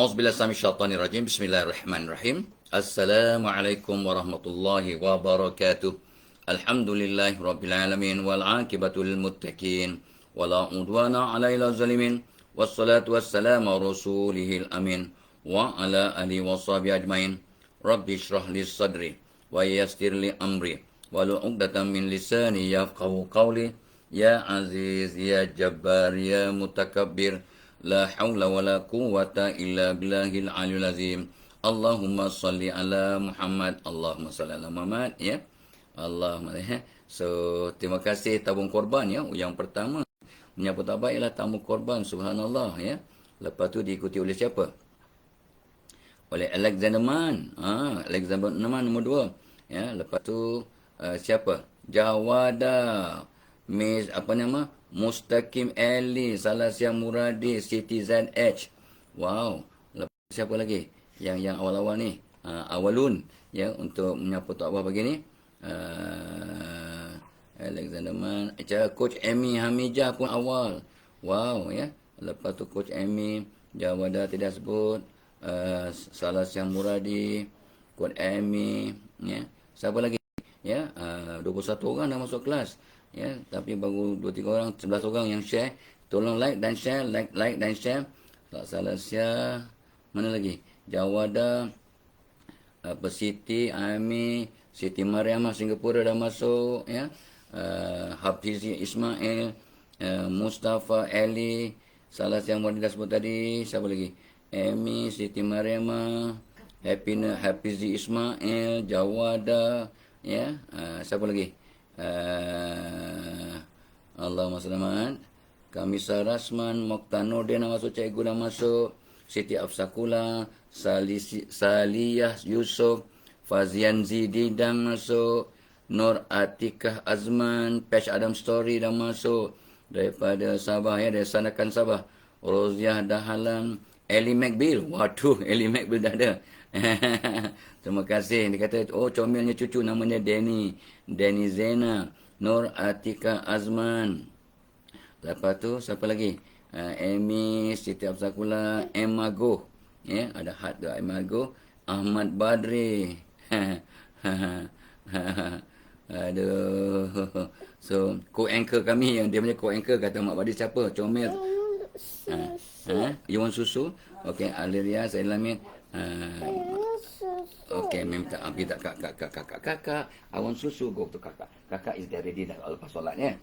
A'udzubillahi Bismillahirrahmanirrahim. Assalamualaikum warahmatullahi wabarakatuh. Alhamdulillahi rabbil alamin wal aqibatu lil muttaqin wala udwana 'alal zalimin. Wassalatu wassalamu ala rasulihil amin wa ala alihi washabihi ajmain. Rabbi shrah li sadri wa yassir li amri wahlul 'uqdatam min lisani yafqahu qawli. Ya Aziz ya Jabbar ya Mutakabbir, la haula wa la quwwata illa billahil aliyul azim. Allahumma salli ala Muhammad. Allahumma salli ala Muhammad. Ya. Allahumma. So, terima kasih tabung korban ya. Yang pertama, menyambut baik ialah tamu korban. Subhanallah ya. Lepas tu diikuti oleh siapa? Oleh Alexander Mann. Alexander Mann nombor 2. Ya, lepas tu siapa? Jawada. Miss apa nama? Mustaqim Ali, Salasiah Muradi, Siti ZH. Wow. Lepas siapa lagi? Yang awal-awal ni. Awalun ya, untuk menyapa Tok Abah pagi ni. Alexander Mann. Coach Amy Hamijah pun awal. Wow ya. Lepas tu Coach Amy, Jawada tidak sebut. Salasiah Muradi, Coach Amy ya. Siapa lagi? Ya, 21 orang dah masuk kelas. Ya, tapi baru 2-3 orang, 11 orang yang share. Tolong like dan share, like dan share. Tak salah share. Mana lagi? Jawada, Siti Ami, Siti Mariamah Singapura dah masuk ya. Hafizi Ismail, Mustafa Ali, salah yang mau dah sebut tadi. Siapa lagi? Amy, Siti Mariamah, Hafizi Ismail, Jawada ya. Siapa lagi? Allahumma selamat. Kamisa Rasman, Mokhtar Nordin dah masuk, cikgu dah masuk. Siti Afsakula, Saliyah Yusof, Fazian Zidi dah masuk. Nur Atikah Azman, Patch Adam Story dah masuk. Daripada Sabah ya, dari Sanakan Sabah. Roziah Dahalan, Ellie McBill. Waduh, Ellie McBill dah ada. Terima kasih. Dia kata, oh comelnya cucu namanya Danny Zena. Nur Atika Azman. Lepas tu siapa lagi? Amy, Siti Absakula, Emma Go. Ya, ada hat tu Emma Go. Ahmad Badri. Aduh. So, co-anchor kami yang dia punya co-anchor kata Mak Badri siapa? Comel. You want susu? Okey, Aliria, saya lamin. Okey, minta kita kakak. I want susu, go to kakak. Kakak is there ready dah lepas solat ya.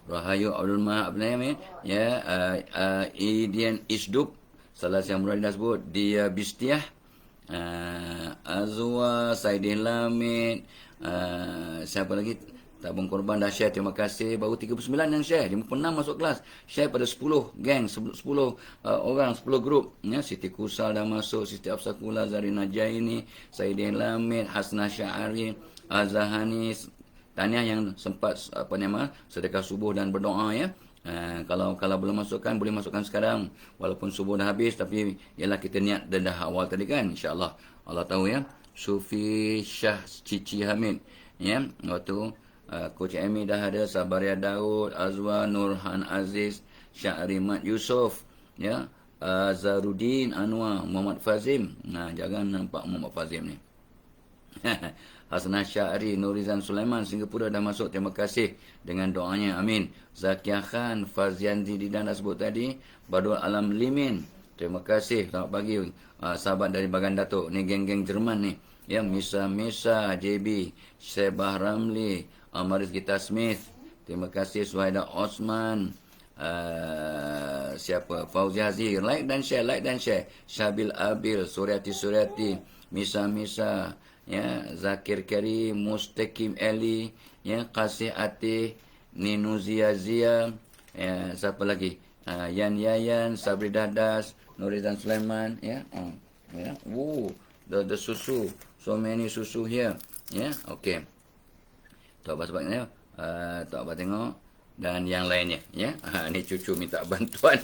Rahayu Abdul Mahab ni ya. Idian Isduk, salah yang murah dah sebut. Dia Bistiah, Azwa, Saidin Lamid, siapa lagi? Tabung korban dah share, terima kasih. Baru 39 yang share, 56 masuk kelas. Share pada 10 gang, 10 orang, 10 grup. Ya, Siti Kusal dah masuk, Siti Afsakula, Zarina Jaini, Saidin Lamid, Hasnah Syahari, Azahani. Tahniah yang sempat sedekah subuh dan berdoa ya. Kalau belum masukkan, boleh masukkan sekarang. Walaupun subuh dah habis, tapi ialah kita niat dah awal tadi kan. InsyaAllah. Allah tahu ya. Sufi Syah Cici Hamid. Ya, waktu Coach Amy dah ada, Sabaria Daud, Azwa, Nurhan Aziz, Syahrimat Yusof, ya, Azarudin Anwar, Muhammad Fazim. Nah, jangan nampak Muhammad Fazim ni. Hasnah Syahri, Nurizan Sulaiman, Singapura dah masuk. Terima kasih dengan doanya. Amin. Zakia Khan, Fazian Zididan dah sebut tadi. Badul Alam Limin. Terima kasih. Selamat pagi. Sahabat dari Bagan Datuk. Ni geng-geng Jerman ni. Ya, Misa, JB, Sebah Ramli, Amaris Gita Smith. Terima kasih. Suhaida Osman. Siapa? Fauzi Hazir. Like dan share. Syabil Abil, Suryati, Misa. Ya, Zakir Karim, Mustaqim Ali, ya, Kasih Atih, Ninu Zia, ya, siapa lagi? Yan Yayan, Sabri Dadas, Nurizan Sulaiman, ya. Ya. The susu. So many susu here. Ya, okey. Tok Abah sebabnya, Tok Abah tengok dan yang lainnya, ya. Ni cucu minta bantuan.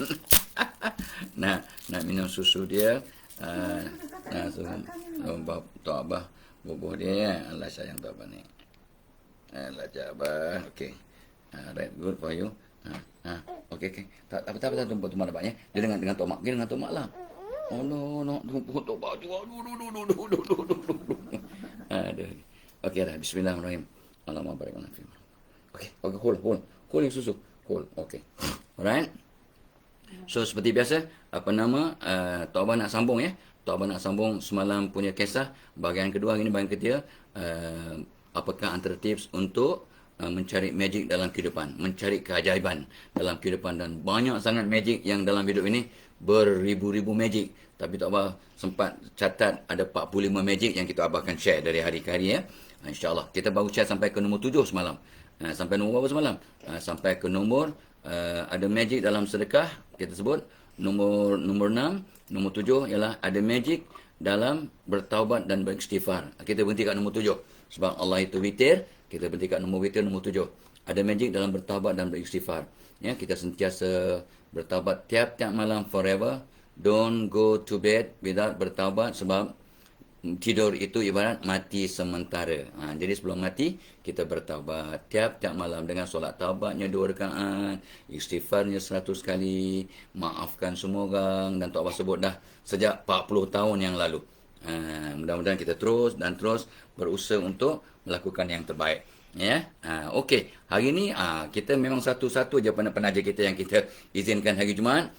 nak minum susu dia. So Tok Abah bubuh dia ya. Allah sayang Tok Abah ni. Allah Abah. Okey. Right, good for you. Okey, okey. Tak apa, Tok Mak dapat ya. Dia dengan Tok Mak. Dia dengan Tok Mak lah. Oh, no, no. Tok Mak tu. Aduh. Aduh. Okey dah. Bismillahirrahmanirrahim. Allahumma barik lana fi. Okey, hold. Hold yang susu. Hold. Okey. Alright. So seperti biasa, Tok Abah nak sambung ya. Tok Abah nak sambung semalam punya kisah. Bahagian kedua hari ini, bahagian ketiga. Apakah antara tips untuk mencari magic dalam kehidupan, mencari keajaiban dalam kehidupan, dan banyak sangat magic yang dalam hidup ini, beribu-ribu magic. Tapi Tok Abah sempat catat ada 45 magic yang kita Abah akan share dari hari ke hari ya. InsyaAllah. Kita baru share sampai ke nombor 7 semalam. Sampai nombor berapa semalam? Sampai ke nombor ada magic dalam sedekah, kita sebut. Nombor 6, nombor 7 ialah ada magic dalam bertaubat dan beristighfar. Kita berhenti kat nombor 7. Sebab Allah itu witir, kita berhenti kat nombor witir nombor 7. Ada magic dalam bertaubat dan beristighfar. Ya, kita sentiasa bertaubat tiap-tiap malam forever. Don't go to bed without bertaubat, sebab tidur itu ibarat mati sementara. Jadi sebelum mati, kita bertaubat tiap-tiap malam dengan solat taubatnya 2 rakaat, istighfarnya 100 kali, maafkan semua orang, dan Tok Abah sebut dah sejak 40 tahun yang lalu. Mudah-mudahan kita terus berusaha untuk melakukan yang terbaik. Ya, okey. Hari ini kita memang satu-satu je penaja kita yang kita izinkan hari Jumaat,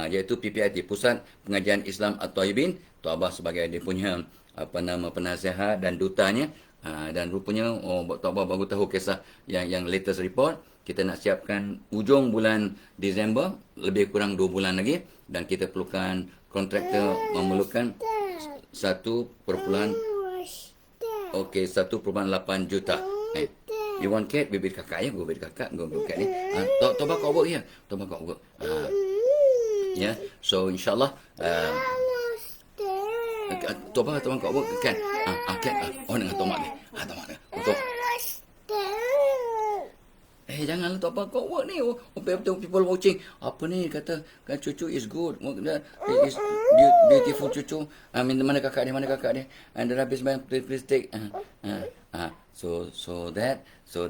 iaitu PPIT, Pusat Pengajian Islam At-Taibin. Tok Abah sebagai dia punya penasihat dan dutanya, dan rupanya Tok Abah baru tahu kisah yang latest report. Kita nak siapkan ujung bulan Disember, lebih kurang 2 bulan lagi, dan kita perlukan kontraktor memerlukan 1.8 juta. You want cat? Bibir kakak ya, bibir kakak, bibir cat ni. Tok Abah kau work ya. Tok Abah kau work. Ya, so insyaAllah Tok Abah kau work kan? Cat. Oh, dengan Tok Mak ni. Tok Mak ni. Janganlah Tok Abah kau work ni. People watching. Apa ni kata kan cucu is good. Is beautiful cucu. Mana kakak dia? And then habis main please take. So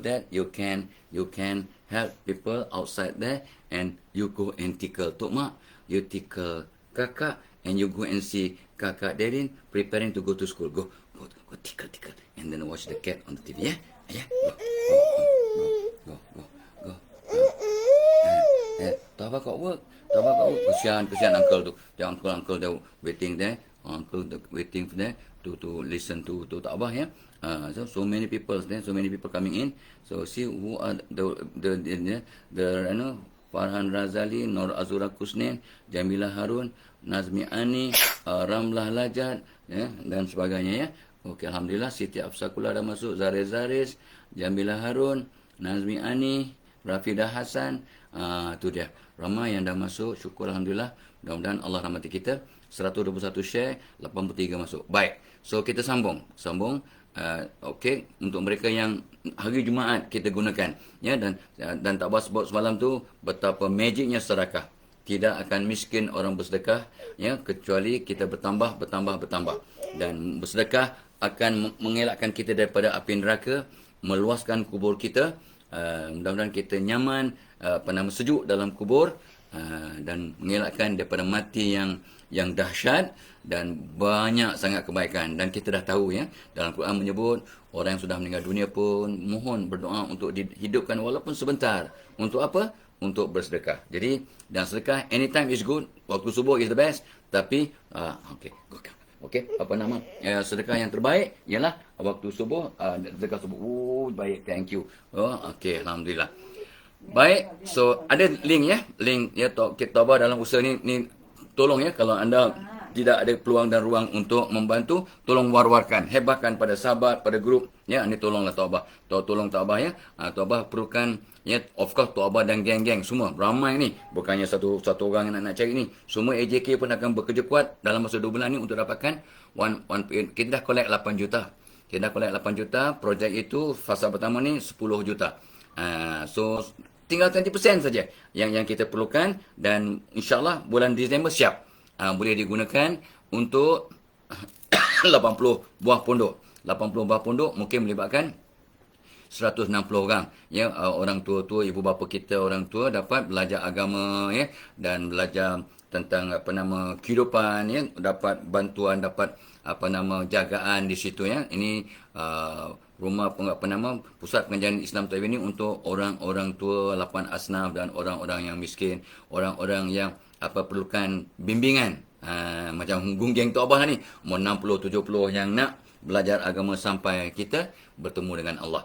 that you can help people outside there, and you go and tickle Tok Mak, you tickle kakak, and you go and see kakak Darin preparing to go to school. Go tickle, and then watch the cat on the TV. Yeah. Go. Tok Abah got work. Kesian uncle tu. The uncle dah waiting there. Uncle waiting for there to listen to Tok Abah ya. So many people there, so many people coming in. So see who are the Farhan Razali, Nur Azura Kusnin, Jamila Harun, Nazmi Ani, Ramlah Lajat, ya, dan sebagainya ya. Okey, alhamdulillah Siti Afsakula dah masuk, Zaris, Jamila Harun, Nazmi Ani, Rafidah Hasan, tu dia. Ramai yang dah masuk, syukur alhamdulillah. Mudah-mudahan Allah rahmati kita. 121 share, 83 masuk. Baik. So kita sambung. Okey, untuk mereka yang hari Jumaat kita gunakan ya, dan tak sebut semalam tu betapa magicnya sedekah. Tidak akan miskin orang bersedekah ya, kecuali kita bertambah. Dan bersedekah akan mengelakkan kita daripada api neraka, meluaskan kubur kita. Mudah-mudahan kita nyaman, sejuk dalam kubur, dan mengelakkan daripada mati yang dahsyat, dan banyak sangat kebaikan. Dan kita dah tahu ya, dalam Quran menyebut orang yang sudah meninggal dunia pun mohon berdoa untuk dihidupkan walaupun sebentar. Untuk apa? Untuk bersedekah. Jadi, dan sedekah anytime is good. Waktu subuh is the best. Tapi okey, sedekah yang terbaik ialah waktu subuh, sedekah subuh. Baik, thank you. Okey, alhamdulillah. Baik, so ada link ya Tok Abah dalam usaha ni tolong ya, kalau anda tidak ada peluang dan ruang untuk membantu, tolong war-warkan, hebahkan pada sahabat, pada grup ya. Ini tolonglah Tok Abah. Tolong Tok Abah ya. Tok Abah perlukan ya, of course Tok Abah dan geng-geng semua ramai ni, bukannya satu orang yang nak cari ni. Semua AJK pun akan bekerja kuat dalam masa 2 bulan ni untuk dapatkan kita dah collect 8 juta. Projek itu fasa pertama ni 10 juta. So tinggal 20% saja yang kita perlukan, dan insyaAllah bulan Disember siap. Boleh digunakan untuk 80 buah pondok. 80 buah pondok mungkin melibatkan 160 orang. Ya, orang tua-tua, ibu bapa kita, orang tua dapat belajar agama, ya, dan belajar tentang kehidupan, ya, dapat bantuan, dapat jagaan di situ, ya. Ini rumah pusat pengajian Islam Taibin ini untuk orang-orang tua, 8 asnaf dan orang-orang yang miskin, orang-orang yang perlukan bimbingan. Macam gunggeng Tok Abah ni, umur 60 70 yang nak belajar agama sampai kita bertemu dengan Allah.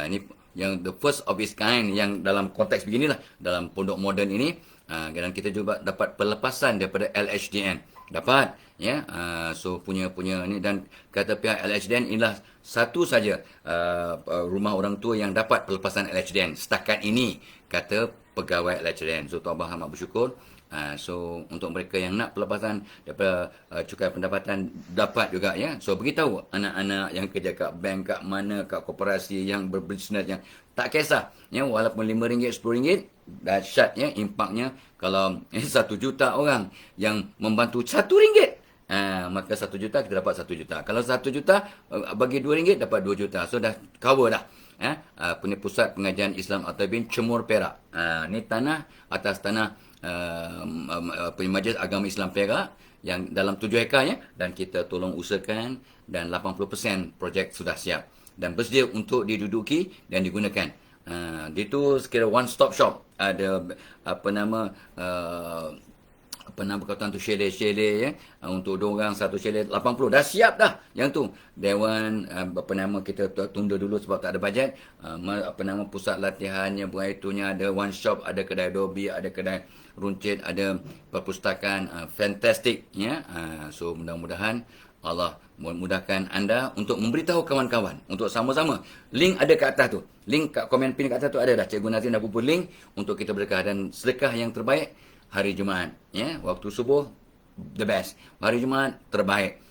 Ini yang the first of its kind yang dalam konteks beginilah, dalam pondok moden ini. Dan kita juga dapat pelepasan daripada LHDN. Dapat, ya. So punya ni, dan kata pihak LHDN inilah satu saja rumah orang tua yang dapat pelepasan LHDN setakat ini, kata pegawai LHDN. So Tok Abah amat bersyukur. So untuk mereka yang nak pelepasan daripada cukai pendapatan dapat juga, ya. So beritahu anak-anak yang kerja kat bank, kat mana, kat koperasi yang berbisnes, yang tak kisah, ya, walaupun RM5 RM10 dahsyat, ya, impaknya. Kalau 1 juta orang yang membantu RM1, maka 1 juta kita dapat 1 juta. Kalau 1 juta bagi RM2 dapat 2 juta. So dah cover dah. Pusat pengajian Islam At-Taibin Cemur Perak. Ni tanah atas tanah Majlis Agama Islam Perak yang dalam 7 hektar, ya, dan kita tolong usahakan, dan 80% projek sudah siap dan bersedia untuk diduduki dan digunakan. Dia tu sekira one stop shop. Ada perkataan tu chalet, ya, untuk 2 orang satu chalet 80 dah siap dah yang tu. Dewan kita tunda dulu sebab tak ada bajet. Pusat latihannya, buat itunya ada one shop, ada kedai dobi, ada kedai runcit, ada perpustakaan, fantastic, ya. So mudah-mudahan Allah memudahkan anda untuk memberitahu kawan-kawan untuk sama-sama. Link ada kat atas tu. Link kat komen pin kat atas tu ada dah. Cikgu Nazrin dah bubuh link untuk kita bersedekah, dan sedekah yang terbaik hari Jumaat, ya. Waktu subuh the best. Hari Jumaat terbaik.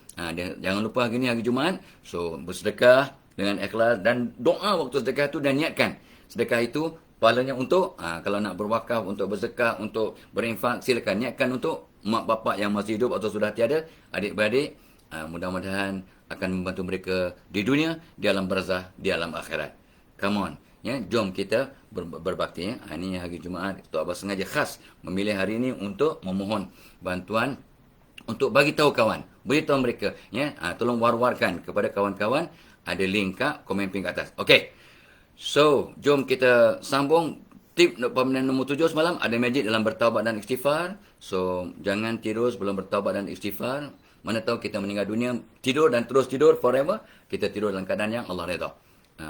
Jangan lupa hari ni hari Jumaat. So bersedekah dengan ikhlas dan doa waktu sedekah tu, dan niatkan sedekah itu pahalanya untuk kalau nak berwakaf, untuk bersedekah, untuk berinfak, silakan niatkan untuk mak bapak yang masih hidup atau sudah tiada, adik-beradik. Mudah-mudahan akan membantu mereka di dunia, di alam barzah, di alam akhirat. Come on, ya, jom kita berbakti, ya. Ini hari Jumaat, Tok Abah sengaja khas memilih hari ini untuk memohon bantuan, untuk bagi tahu kawan, beritahu mereka, ya. Tolong war-warkan kepada kawan-kawan. Ada link kat komen pin kat atas. Okey. So, jom kita sambung. Tip pemenang nombor 7 semalam, ada magic dalam bertaubat dan istighfar. So, jangan tidur sebelum bertaubat dan istighfar. Mana tahu kita meninggal dunia, tidur dan terus tidur forever. Kita tidur dalam keadaan yang Allah redha.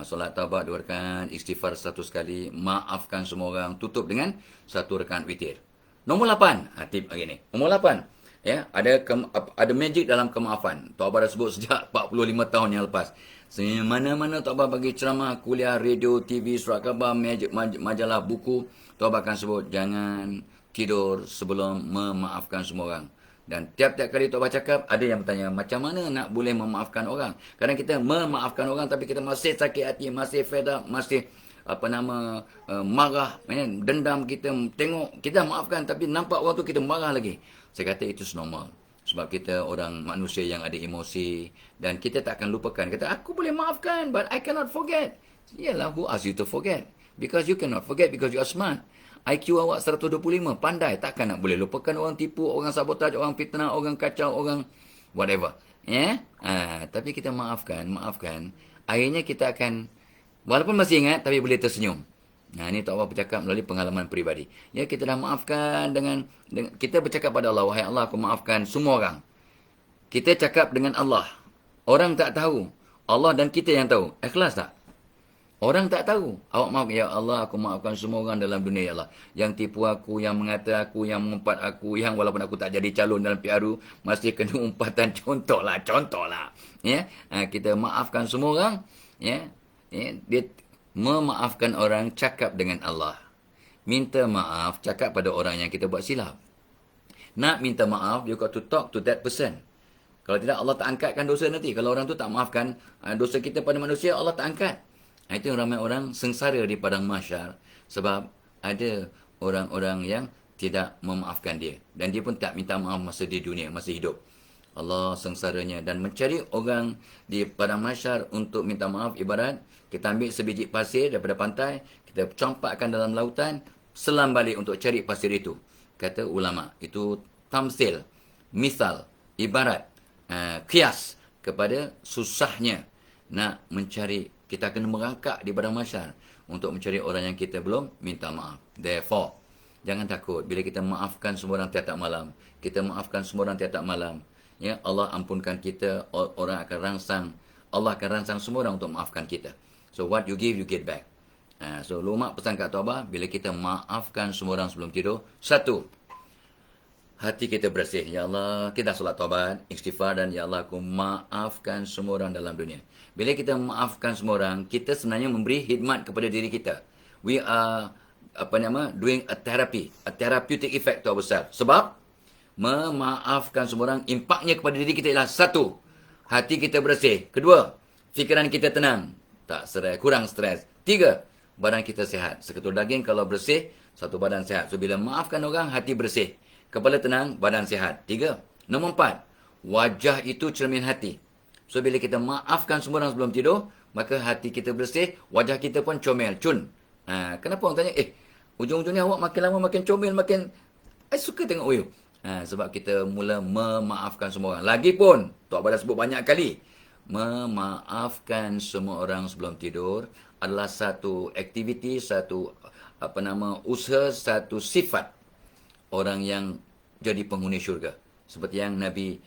Solat taubat 2 rakaat, istighfar 1 kali, maafkan semua orang, tutup dengan 1 rakaat witir. Nombor 8, tip hari ni. Nombor 8, ya, ada magic dalam kemaafan. Tok Abah dah sebut sejak 45 tahun yang lepas. Mana-mana Tok Abah bagi ceramah, kuliah, radio, TV, surat khabar, majalah, buku, Tok Abah akan sebut jangan tidur sebelum memaafkan semua orang. Dan tiap-tiap kali Tok Abah cakap, ada yang bertanya, macam mana nak boleh memaafkan orang? Kadang kita memaafkan orang tapi kita masih sakit hati, masih fed up, masih marah, dendam. Kita tengok, kita maafkan tapi nampak orang tu kita marah lagi. Saya kata itu normal. Sebab kita orang manusia yang ada emosi, dan kita tak akan lupakan. Kata, aku boleh maafkan, but I cannot forget. Yalah, who asked you to forget? Because you cannot forget, because you are smart. IQ awak 125, pandai. Takkan nak boleh lupakan orang tipu, orang sabotaj, orang fitnah, orang kacau, orang whatever. Ya? Tapi kita maafkan. Akhirnya kita akan, walaupun masih ingat, tapi boleh tersenyum. Ini Tok Abah bercakap melalui pengalaman peribadi. Ya, kita dah maafkan dengan kita bercakap pada Allah, wahai Allah, aku maafkan semua orang. Kita cakap dengan Allah. Orang tak tahu. Allah dan kita yang tahu. Ikhlas tak? Orang tak tahu. Awak maaf, ya Allah, aku maafkan semua orang dalam dunia, ya Allah. Yang tipu aku, yang mengata aku, yang mengumpat aku, yang walaupun aku tak jadi calon dalam PRU, masih kena umpatan. Contohlah. Ya, kita maafkan semua orang. Ya, dia memaafkan orang, cakap dengan Allah. Minta maaf, cakap pada orang yang kita buat silap. Nak minta maaf, you got to talk to that person. Kalau tidak, Allah tak angkatkan dosa nanti. Kalau orang tu tak maafkan dosa kita pada manusia, Allah tak angkat. Itu ramai orang sengsara di padang mahsyar. Sebab ada orang-orang yang tidak memaafkan dia. Dan dia pun tak minta maaf masa di dunia, masa hidup. Allah sengsaranya. Dan mencari orang di padang mahsyar untuk minta maaf ibarat kita ambil sebiji pasir daripada pantai, kita campakkan dalam lautan, selam balik untuk cari pasir itu. Kata ulama, itu tamsil, misal, ibarat, kias kepada susahnya nak mencari. Kita kena merangkak di padang mahsyar untuk mencari orang yang kita belum minta maaf. Therefore, jangan takut bila kita maafkan semua orang tiap-tiap malam. Kita maafkan semua orang tiap-tiap malam. Ya, Allah ampunkan kita, orang akan rangsang. Allah akan rangsang semua orang untuk maafkan kita. So what you give, you get back. So Lumak pesan kat Tuan Abah, bila kita maafkan semua orang sebelum tidur, satu, hati kita bersih. Ya Allah, kita solat taubat, istighfar dan ya Allah, aku maafkan semua orang dalam dunia. Bila kita maafkan semua orang, kita sebenarnya memberi khidmat kepada diri kita. We are doing a therapeutic effect to ourselves. Sebab memaafkan semua orang, impaknya kepada diri kita ialah satu, hati kita bersih. Kedua, fikiran kita tenang, tak stres, kurang stres. Tiga, badan kita sihat. Seketul daging kalau bersih, satu badan sihat. So bila maafkan orang, hati bersih, kepala tenang, badan sihat. Tiga. Nombor 4, wajah itu cermin hati. So bila kita maafkan semua orang sebelum tidur, maka hati kita bersih, wajah kita pun comel, cun. Kenapa orang tanya, ujung-ujungnya awak makin lama makin comel, makin... I suka tengok you. Sebab kita mula memaafkan semua orang. Lagipun, Tok Abah dah sebut banyak kali, memaafkan semua orang sebelum tidur adalah satu aktiviti, satu usaha, satu sifat orang yang jadi penghuni syurga. Seperti yang Nabi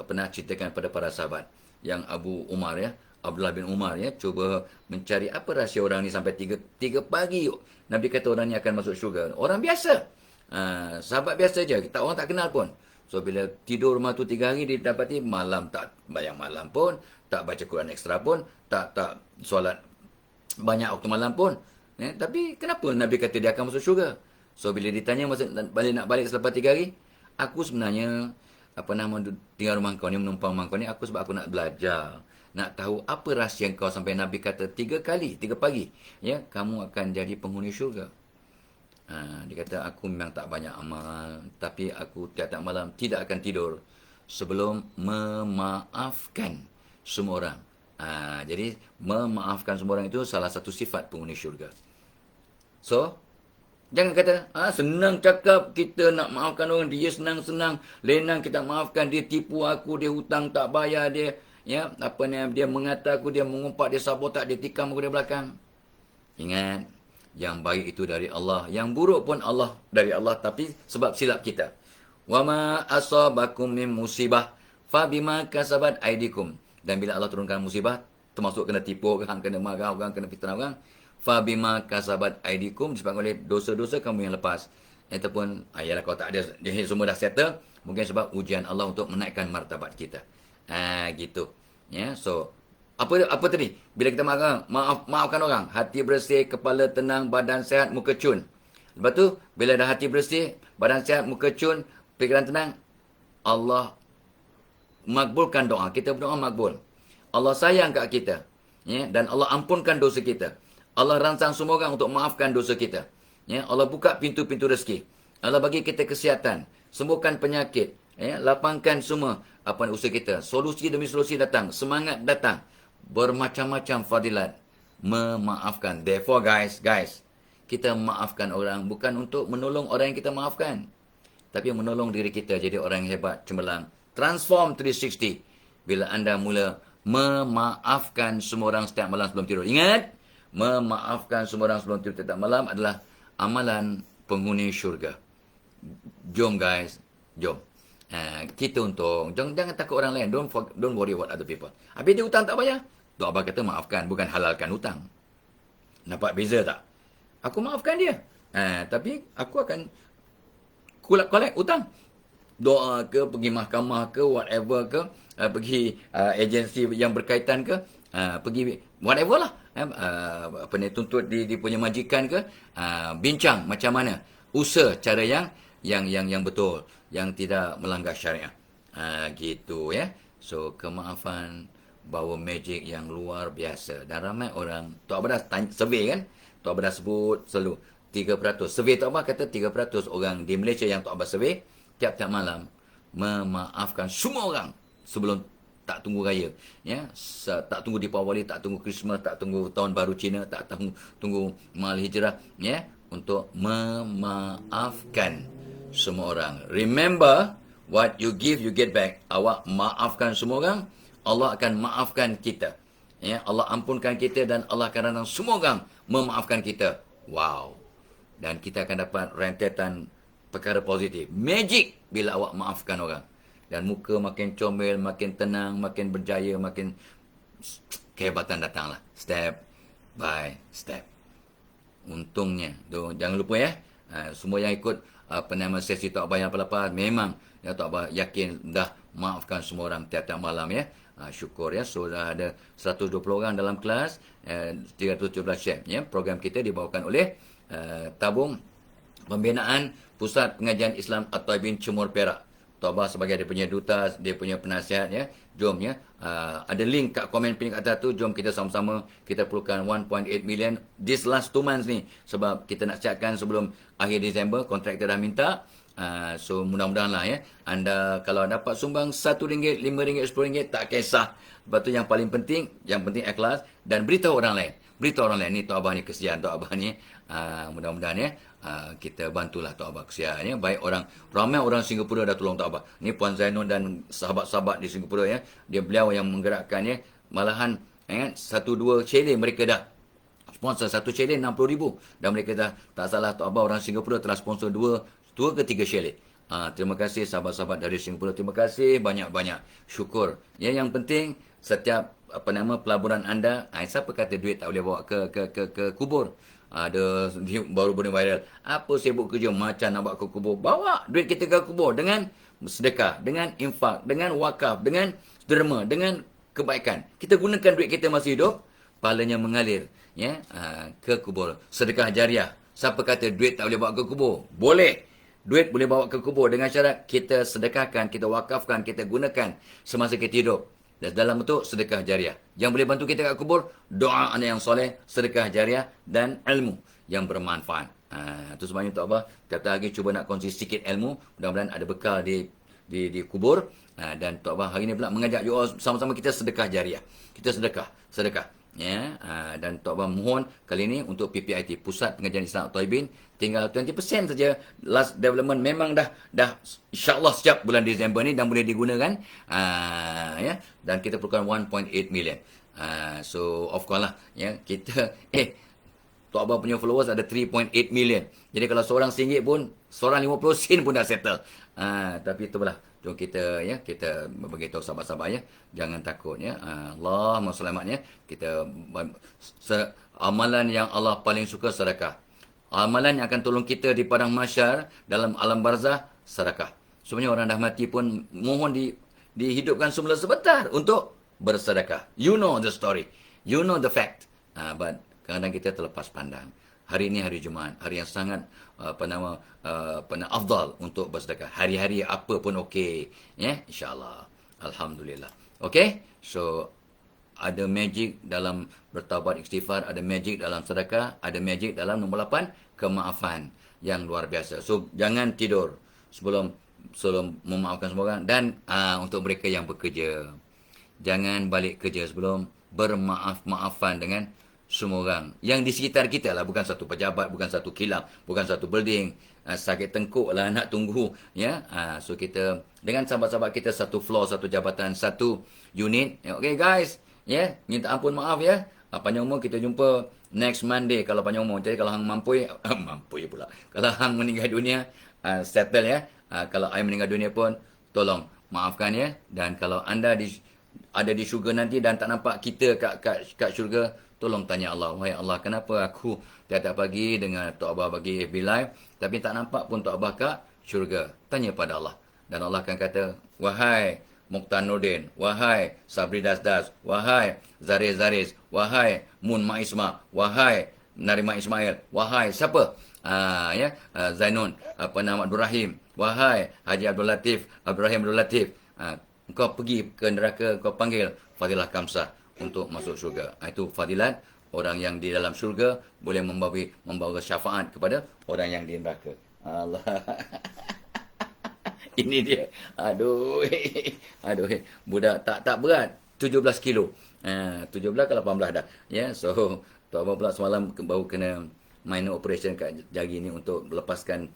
pernah ceritakan pada para sahabat. Yang Abu Umar, Abdullah bin Umar, cuba mencari apa rahsia orang ni sampai 3 pagi. Nabi kata orang ni akan masuk syurga. Orang biasa. Sahabat biasa je. Orang tak kenal pun. So bila tidur rumah tu 3 hari, dia dapati malam tak bayang malam pun, tak baca Quran ekstra pun, tak solat banyak waktu malam pun. Tapi kenapa Nabi kata dia akan masuk syurga? So bila ditanya nak balik selepas 3 hari, aku sebenarnya tinggal rumah kau ni, menumpang rumah kau ni, aku sebab aku nak belajar, nak tahu apa rahsia kau sampai Nabi kata 3 pagi, kamu akan jadi penghuni syurga. Dia kata, aku memang tak banyak amal, tapi aku tiap-tiap malam tidak akan tidur sebelum memaafkan semua orang. Jadi memaafkan semua orang itu salah satu sifat penghuni syurga. So jangan kata, senang cakap kita nak maafkan orang, dia senang-senang, lenang kita maafkan, dia tipu aku, dia hutang tak bayar, dia dia mengata aku, dia mengumpat, dia sabotak, dia tikam aku dari belakang. Ingat, yang baik itu dari Allah, yang buruk pun dari Allah, tapi sebab silap kita. Wa ma asabakum min musibah fa bima kasabat aydikum. Dan bila Allah turunkan musibah, termasuk kena tipu orang, kena marah orang, kena fitnah orang, fabima kasabat aidikum, disebabkan oleh dosa-dosa kamu yang lepas. Ataupun ayalah kau tak ada, dia semua dah settle, mungkin sebab ujian Allah untuk menaikkan martabat kita. Gitu. So apa tadi? Bila kita maafkan orang, hati bersih, kepala tenang, badan sehat, muka cun. Lepas tu bila dah hati bersih, badan sehat, muka cun, fikiran tenang, Allah makbulkan doa. Kita berdoa makbul. Allah sayang kat kita. Dan Allah ampunkan dosa kita. Allah rangsang semua orang untuk maafkan dosa kita. Allah buka pintu-pintu rezeki. Allah bagi kita kesihatan. Sembuhkan penyakit. Lapangkan semua usaha kita. Solusi demi solusi datang. Semangat datang. Bermacam-macam fadilat. Memaafkan. Therefore guys, kita maafkan orang bukan untuk menolong orang yang kita maafkan. Tapi menolong diri kita jadi orang yang hebat, cemerlang. Transform 360. Bila anda mula memaafkan semua orang setiap malam sebelum tidur. Ingat, memaafkan semua orang sebelum tidur setiap malam adalah amalan penghuni syurga. Jom guys, jom. Kita untung. Jangan takut orang lain. Don't worry about other people. Habis dia hutang tak bayar, Tok Abah kata maafkan, bukan halalkan hutang. Nampak beza tak? Aku maafkan dia. Tapi aku akan collect hutang. Doa ke, pergi mahkamah ke, whatever ke, pergi agensi yang berkaitan ke, pergi whatever lah, tuntut di punya majikan ke, bincang macam mana usaha cara yang betul, yang tidak melanggar syariah. Gitu So kemaafan bawa magic yang luar biasa. Dan ramai orang, Tok Abah dah survey kan, Tok Abah dah sebut selalu 3%. Survey Tok Abah kata 3% orang di Malaysia yang Tok Abah survey tiap-tiap malam memaafkan semua orang sebelum tak tunggu raya, ya, tak tunggu Deepawali, tak tunggu Christmas, tak tunggu tahun baru Cina, tak tunggu Mahal Hijrah, ya, untuk memaafkan semua orang. Remember, what you give you get back. Awak maafkan semua orang, Allah akan maafkan kita. Ya, Allah ampunkan kita dan Allah akan datang semua orang memaafkan kita. Wow. Dan kita akan dapat rentetan perkara positif. Magic bila awak maafkan orang. Dan muka makin comel, makin tenang, makin berjaya, makin kehebatan datanglah. Step by step. Untungnya. Jangan lupa ya. Semua yang ikut penama sesi Tok Abah yang lepas, memang ya, Tok Abah yakin dah maafkan semua orang tiap-tiap malam ya. Syukur ya. So dah ada 120 orang dalam kelas, 317 chef ya. Program kita dibawakan oleh Tabung Pembinaan Pusat Pengajian Islam At-Taibin Cemur Perak. Tok Abah sebagai dia punya duta, dia punya penasihat ya. Jom ya. Ada link kat komen pin kat atas tu. Jom kita sama-sama kita perlukan 1.8 million this last 2 months ni. Sebab kita nak siapkan sebelum akhir Disember. Kontraktor dah minta. So mudah-mudahan lah ya. Anda kalau dapat sumbang RM1, RM5, RM10 tak kisah. Lepas tu yang paling penting, ikhlas dan beritahu orang lain. Beritahu orang lain, ni Tok Abah ni kesian Tok Abah ni. Mudah-mudahan ya. Kita bantulah Tok Abah kesian ya. Baik ramai orang Singapura dah tolong Tok Abah. Ni Puan Zainul dan sahabat-sahabat di Singapura ya. Beliau yang menggerakkan ya. Malahan 1-2 chalet mereka dah sponsor. 1 chalet RM60,000 dan mereka dah tak salah Tok Abah orang Singapura telah sponsor 2 ke 3 chalet. Terima kasih sahabat-sahabat dari Singapura. Terima kasih banyak-banyak. Syukur. Ya, yang penting setiap pelaburan anda, siapa kata duit tak boleh bawa ke kubur? Ada baru viral. Apa sibuk kerja macam nak bawa ke kubur? Bawa duit kita ke kubur dengan sedekah, dengan infak, dengan wakaf, dengan derma, dengan kebaikan. Kita gunakan duit kita masih hidup, pahalanya mengalir ya ke kubur. Sedekah jariah. Siapa kata duit tak boleh bawa ke kubur? Boleh. Duit boleh bawa ke kubur dengan syarat kita sedekahkan, kita wakafkan, kita gunakan semasa kita hidup. Dan dalam bentuk sedekah jariah. Yang boleh bantu kita kat kubur, doa anak yang soleh, sedekah jariah dan ilmu yang bermanfaat. Itu sebabnya Tok Abah tiap-tiap hari cuba nak kongsi sikit ilmu. Mudah-mudahan ada bekal di kubur. Dan Tok Abah hari ini pula mengajak you all sama-sama kita sedekah jariah. Kita sedekah. Ya, dan Tok Abah mohon kali ini untuk PPIT, Pusat Pengajian Islam At-Taibin, tinggal 20% saja. Last development memang dah insya-Allah sejak bulan Disember ni dan boleh digunakan. Ya, dan kita perlukan 1.8 million. So of course lah ya, kita Tok Abah punya followers ada 3.8 million. Jadi kalau seorang RM1 pun, seorang 50 sen pun dah settle. Tapi itulah, jom kita beritahu sahabat-sahabat ya, jangan takut ya. Allahumma selamat ya. Kita amalan yang Allah paling suka sedekah. Amalan yang akan tolong kita di padang mahsyar dalam alam barzah, sedekah. Sebenarnya orang dah mati pun mohon dihidupkan semula sebentar untuk bersedekah. You know the story. You know the fact. But kadang-kadang kita terlepas pandang. Hari ini hari Jumaat, hari yang sangat afdal untuk bersedekah. Hari-hari apa pun okey, ya, insya-Allah. Alhamdulillah. Okey? So ada magic dalam bertaubat istighfar, ada magic dalam sedekah, ada magic dalam nombor 8 kemaafan yang luar biasa. So jangan tidur sebelum memaafkan semua orang. Dan untuk mereka yang bekerja, jangan balik kerja sebelum bermaaf-maafan dengan semua orang yang di sekitar kita lah, bukan satu pejabat, bukan satu kilang, bukan satu building. Sakit tengkuk lah nak tunggu ya. So kita dengan sahabat-sahabat kita satu floor, satu jabatan, satu unit. Okay guys, ya, minta ampun, maaf ya. Panjang umur kita jumpa next Monday kalau panjang umur. Jadi kalau hang mampu pula. Kalau hang meninggal dunia, settle ya. Kalau I meninggal dunia pun tolong maafkan ya. Dan kalau anda ada di syurga nanti dan tak nampak kita kat syurga, tolong tanya Allah, wahai Allah, kenapa aku tiap-tiap pagi dengan Tok Abah bagi FB Live, tapi tak nampak pun Tok Abah kat syurga? Tanya pada Allah. Dan Allah akan kata, wahai Mukhtar Nordin, wahai Sabri Dasdas, wahai Zaris, wahai Mun Maisma, wahai Narima Ismail, wahai siapa? Zainun, Abdul Rahim, wahai Haji Abdul Latif, Abdul Latif, kau pergi ke neraka, kau panggil Fadilah Kamsah untuk masuk syurga. Itu fadilat orang yang di dalam syurga boleh membawa syafaat kepada orang yang di neraka. Allah. Ini dia. Aduh. Aduh. Budak tak berat. 17 kilo. 17 ke 18 dah. Ya, so Tok Abang pula semalam baru kena minor operation kat jari ni untuk lepaskan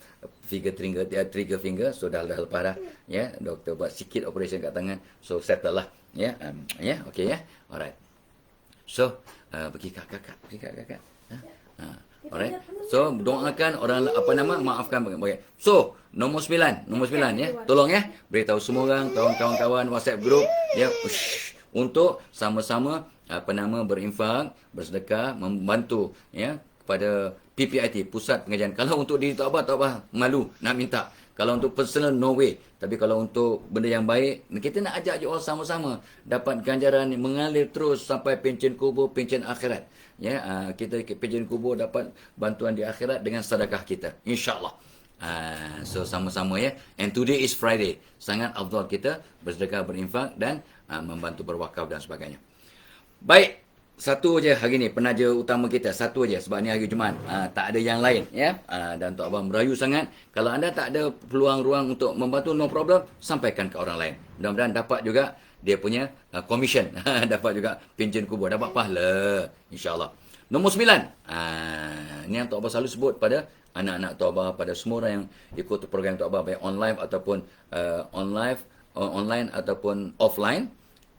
trigger finger. So dah lepas dah. Ya, doktor buat sikit operation kat tangan. So settle lah. Ya, ya, okey ya. Alright. So, pergi kat kakak. Alright. So, doakan orang maafkan bagi. So, nombor 9 ya. Tolong ya, beritahu semua orang, kawan-kawan WhatsApp group ya, untuk sama-sama berinfak, bersedekah, membantu ya kepada PPIT, Pusat Pengajian. Kalau untuk diri Tok Abah malu nak minta. Kalau untuk personal, no way. Tapi kalau untuk benda yang baik, kita nak ajak je orang sama-sama dapat ganjaran mengalir terus sampai pencen kubur, pencen akhirat. Ya, kita pencen kubur dapat bantuan di akhirat dengan sedekah kita. InsyaAllah. So sama-sama ya. And today is Friday. Sangat afdal kita bersedekah, berinfak dan membantu berwakaf dan sebagainya. Baik. Satu je hari ni penaja utama kita, satu je sebab ni hari Jumaat. Tak ada yang lain ya. Dan Tok Abang merayu sangat. Kalau anda tak ada peluang ruang untuk membantu, no problem, sampaikan ke orang lain. Mudah-mudahan dapat juga dia punya commission. Dapat juga pencen kubur, dapat pahala insya-Allah. Nombor 9. Ni yang Tok Abang selalu sebut pada anak-anak Tok Abang, pada semua orang yang ikut program Tok Abang baik online ataupun online ataupun offline,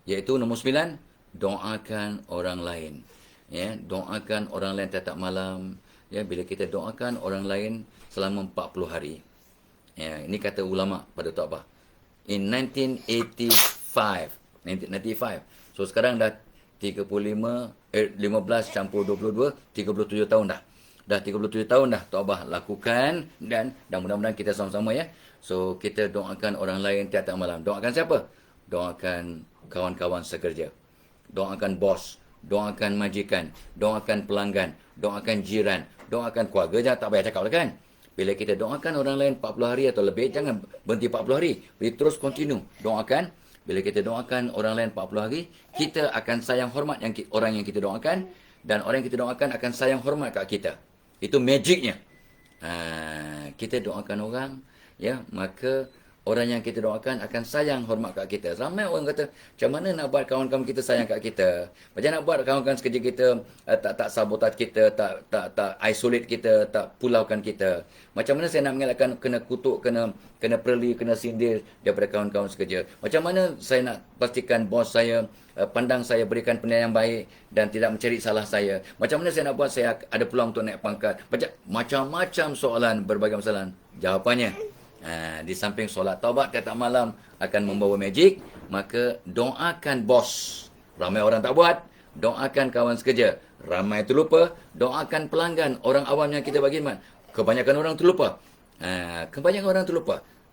iaitu nombor 9, doakan orang lain. Ya, doakan orang lain tiap malam. Ya, bila kita doakan orang lain selama 40 hari. Ya, ini kata ulama pada Tok Abah. In 1985. So sekarang dah 15 campur 22, 37 tahun dah. Dah 37 tahun dah Tok Abah lakukan dan mudah-mudahan kita sama-sama ya. So kita doakan orang lain tiap malam. Doakan siapa? Doakan kawan-kawan sekerja. Doakan bos, doakan majikan, doakan pelanggan, doakan jiran, doakan keluarga. Jangan tak payah cakap lah kan. Bila kita doakan orang lain 40 hari atau lebih, jangan berhenti 40 hari. Bila terus continue. Doakan. Bila kita doakan orang lain 40 hari, kita akan sayang hormat orang yang kita doakan. Dan orang yang kita doakan akan sayang hormat kat kita. Itu magicnya. Kita doakan orang, ya, maka orang yang kita doakan akan sayang hormat kat kita. Ramai orang kata, macam mana nak buat kawan-kawan kita sayang kat kita? Macam nak buat kawan-kawan sekerja kita tak sabotaj kita, tak isolate kita, tak pulaukan kita. Macam mana saya nak mengelakkan kena kutuk, kena perli, kena sindir daripada kawan-kawan sekerja? Macam mana saya nak pastikan bos saya pandang saya, berikan penilaian yang baik dan tidak mencari salah saya? Macam mana saya nak buat saya ada peluang untuk naik pangkat? Macam-macam soalan, berbagai masalah. Jawapannya, di samping solat taubat tiap malam akan membawa magic, maka doakan bos. Ramai orang tak buat. Doakan kawan sekerja. Ramai terlupa. Doakan pelanggan, orang awam yang kita bagi khidmat. Kebanyakan orang terlupa.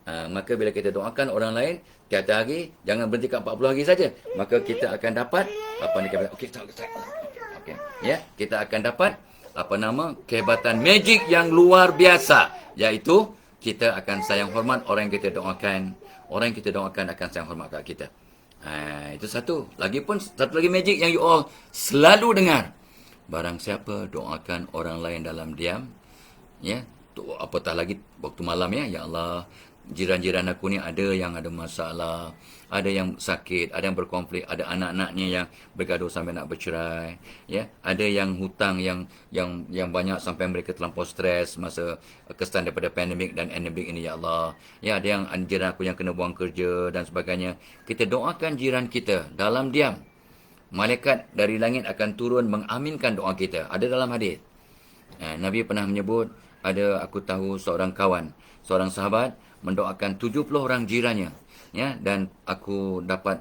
Maka bila kita doakan orang lain tiap-tiap hari, jangan berhenti kat 40 hari saja. Maka kita akan dapat kita akan dapat kehebatan magic yang luar biasa, iaitu kita akan sayang hormat orang yang kita doakan. Orang yang kita doakan akan sayang hormat kat kita. Itu satu. Lagipun satu lagi magic yang you all selalu dengar. Barang siapa doakan orang lain dalam diam, ya, apatah lagi waktu malam ya. Ya Allah, jiran-jiran aku ni ada yang ada masalah, ada yang sakit, ada yang berkonflik, ada anak-anaknya yang bergaduh sampai nak bercerai, ya, ada yang hutang yang banyak sampai mereka terlampau stres masa kesan daripada pandemik dan endemik ini ya Allah. Ya, ada yang jiran aku yang kena buang kerja dan sebagainya. Kita doakan jiran kita dalam diam. Malaikat dari langit akan turun mengaminkan doa kita. Ada dalam hadis. Nabi pernah menyebut, aku tahu seorang kawan, seorang sahabat mendoakan 70 orang jirannya, ya, dan aku dapat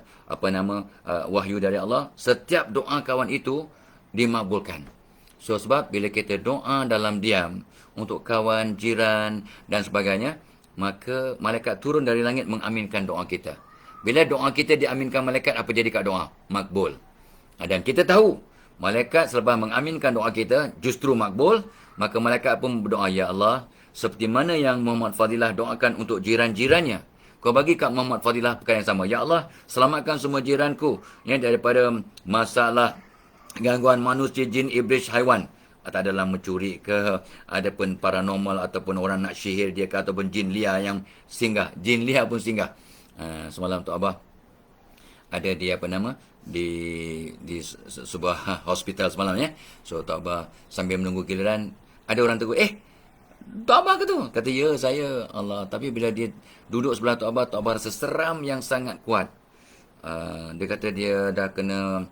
wahyu dari Allah, setiap doa kawan itu dimakbulkan. So sebab bila kita doa dalam diam untuk kawan, jiran dan sebagainya, maka malaikat turun dari langit mengaminkan doa kita. Bila doa kita diaminkan malaikat, apa jadi kat doa? Makbul. Dan kita tahu malaikat selepas mengaminkan doa kita justru makbul, maka malaikat pun berdoa, ya Allah, seperti mana yang Muhammad Fadilah doakan untuk jiran-jirannya, kau bagi kat Muhammad Fadilah perkara yang sama. Ya Allah, selamatkan semua jiranku, ya, daripada masalah gangguan manusia, jin, iblis, haiwan. tak adalah mencuri ke, ada pun paranormal ataupun orang nak sihir dia ke, ataupun jin liar yang singgah. Jin liar pun singgah. Semalam Tok Abah ada di apa nama di sebuah hospital semalam ya. So Tok Abah sambil menunggu giliran, ada orang tegur, Tok Abah ke tu? Kata, ya saya. Allah. Tapi bila dia duduk sebelah Tok Abah rasa seram yang sangat kuat. Dia kata dia dah kena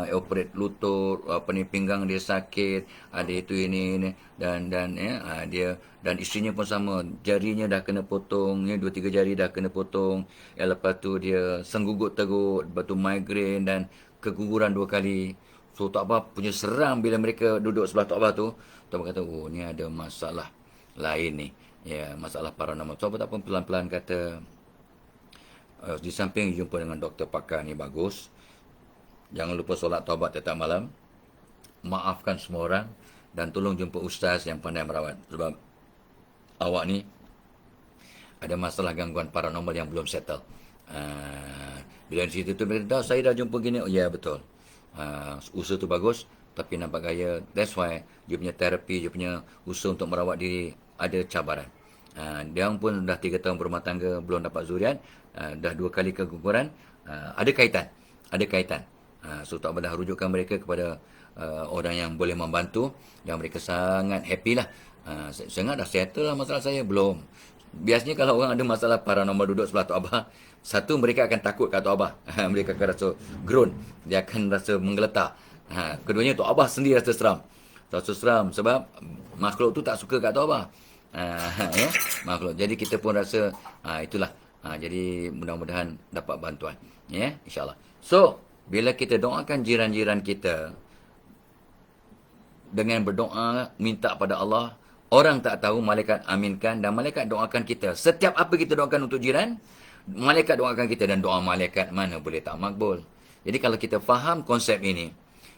operate lutut, pinggang dia sakit, ada itu ini dan ya, dia dan isterinya pun sama, jarinya dah kena potong, ya 2-3 jari dah kena potong. Lepas tu dia senggugut teruk, lepas tu migraine dan keguguran 2 kali. So Tok Abah punya seram bila mereka duduk sebelah Tok Abah tu. Tok Abah kata, oh ni ada masalah lain ni. Ya, masalah paranormal. Tok Abah tak pun pelan-pelan kata, di samping jumpa dengan doktor pakar ni bagus, jangan lupa solat taubat setiap malam, maafkan semua orang, dan tolong jumpa ustaz yang pandai merawat. Sebab awak ni ada masalah gangguan paranormal yang belum settle. Bila di situ tu, saya dah jumpa gini. Oh ya, betul. Usaha tu bagus, tapi nampak gaya. That's why dia punya terapi, dia punya usaha untuk merawat diri ada cabaran. Dia pun dah 3 tahun berumah tangga, belum dapat zuriat. Dah 2 kali keguguran. Ada kaitan. So Tok Abah dah rujukkan mereka kepada orang yang boleh membantu, yang mereka sangat happy lah. Sangat dah settle lah masalah saya. Belum. Biasanya kalau orang ada masalah paranormal duduk sebelah Tok Abah, satu, mereka akan takut kat Tok Abah. Mereka akan rasa groan. Dia akan rasa menggeletar. Keduanya Tok Abah sendiri rasa seram. Sebab makhluk tu tak suka kat Tok Abah. Ya, makhluk. Jadi kita pun rasa itulah. Jadi mudah-mudahan dapat bantuan. Ya, insyaAllah. So, bila kita doakan jiran-jiran kita, dengan berdoa, minta pada Allah, orang tak tahu, malaikat aminkan dan malaikat doakan kita. Setiap apa kita doakan untuk jiran, malaikat doakan kita, dan doa malaikat mana boleh tak makbul. Jadi kalau kita faham konsep ini,